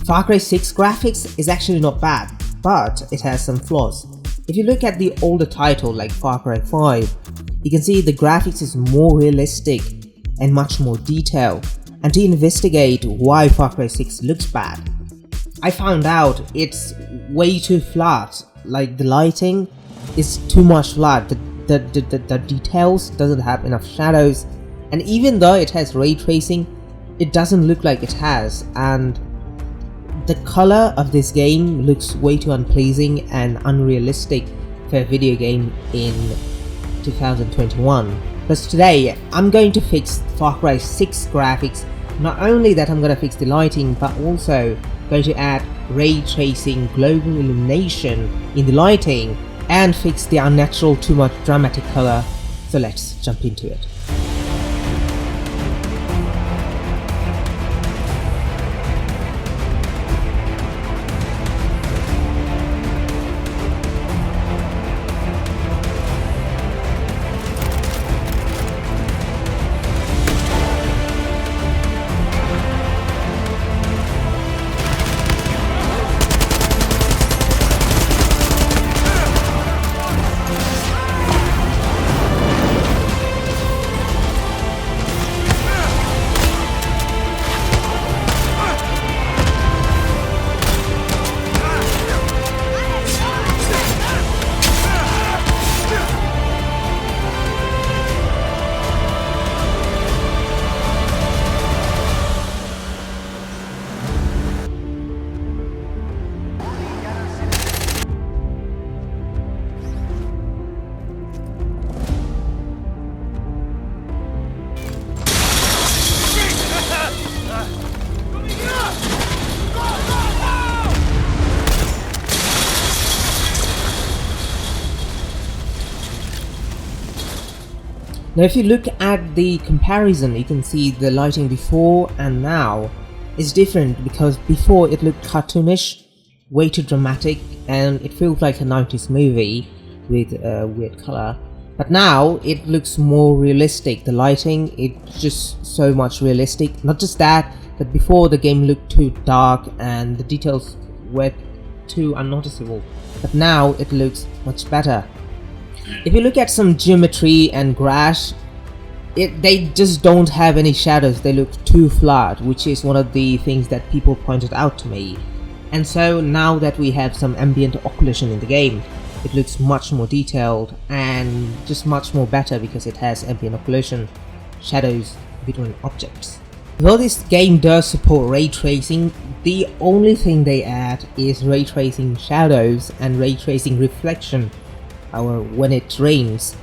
Far Cry 6 graphics is actually not bad, but it has some flaws. If you look at the older title like Far Cry 5, you can see the graphics is more realistic and much more detailed. And to investigate why Far Cry 6 looks bad, I found out it's way too flat. Like the lighting is too much flat, the details doesn't have enough shadows, and even though it has ray tracing, it doesn't look like it has, and the color of this game looks way too unpleasing and unrealistic for a video game in 2021. But today I'm going to fix Far Cry 6 graphics. Not only that, I'm going to fix the lighting, but also going to add ray tracing, global illumination in the lighting, and fix the unnatural too much dramatic color. So let's jump into it. Now if you look at the comparison, you can see the lighting before and now is different, because before it looked cartoonish, way too dramatic, and it feels like a 90s movie with weird color. But now it looks more realistic. The lighting, it's just so much realistic. Not just that, but before the game looked too dark and the details were too unnoticeable. But now it looks much better. If you look at some geometry and grass, they just don't have any shadows. They look too flat, which is one of the things that people pointed out to me. And so now that we have some ambient occlusion in the game, it looks much more detailed and just much more better because it has ambient occlusion, shadows between objects. Though this game does support ray tracing, the only thing they add is ray tracing shadows and ray tracing reflection when it rains.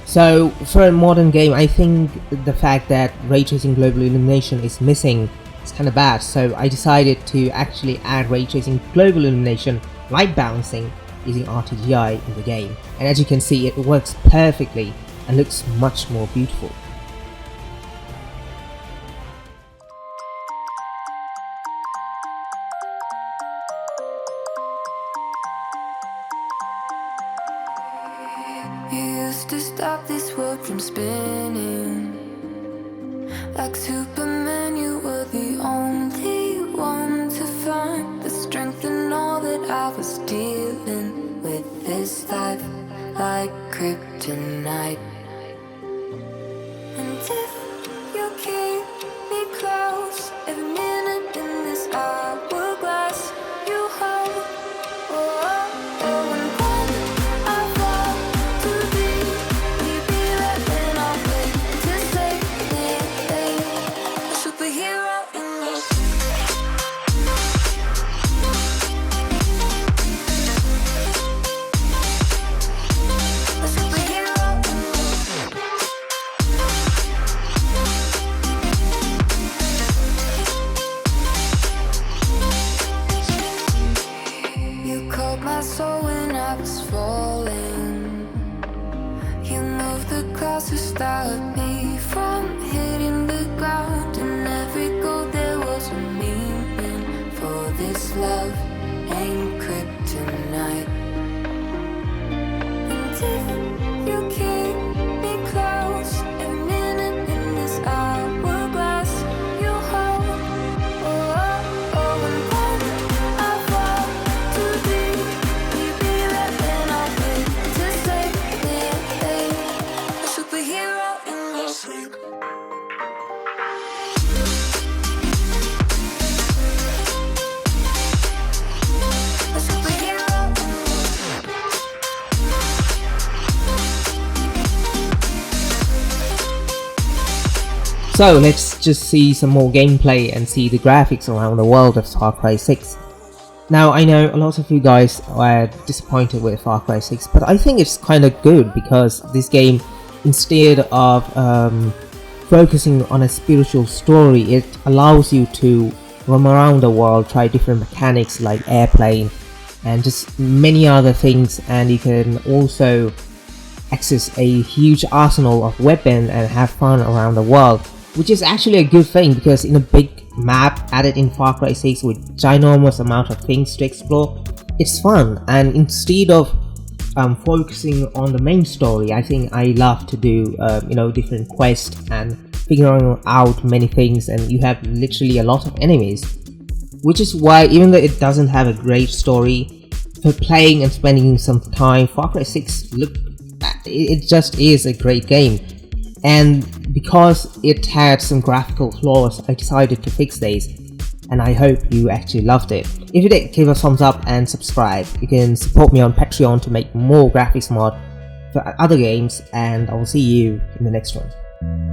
So for a modern game, I think the fact that ray tracing global illumination is missing is kind of bad. So I decided to actually add ray tracing global illumination, light bouncing, using RTGI in the game. And as you can see, it works perfectly and looks much more beautiful. To stop this world from spinning like Superman, you were the only one to find the strength in all that I was dealing with this life like kryptonite. And if you keep me close every minute in this hourglass you hold, to stop me from hitting the ground. In every goal there was a meaning, for this love ain't kryptonite. And if you keep me close every minute in this hourglass you hold, and when So let's just see some more gameplay and see the graphics around the world of Far Cry 6. Now I know a lot of you guys are disappointed with Far Cry 6, but I think it's kind of good because this game, instead of focusing on a spiritual story, it allows you to roam around the world, try different mechanics like airplane and just many other things, and you can also access a huge arsenal of weapons and have fun around the world, which is actually a good thing because in a big map added in Far Cry 6 with ginormous amount of things to explore, it's fun. And instead of focusing on the main story, I think I love to do different quests and figuring out many things, and you have literally a lot of enemies, which is why even though it doesn't have a great story, for playing and spending some time, Far Cry 6 it just is a great game. And because it had some graphical flaws, I decided to fix these, and I hope you actually loved it. If you did, give a thumbs up and subscribe. You can support me on Patreon to make more graphics mod for other games, and I will see you in the next one.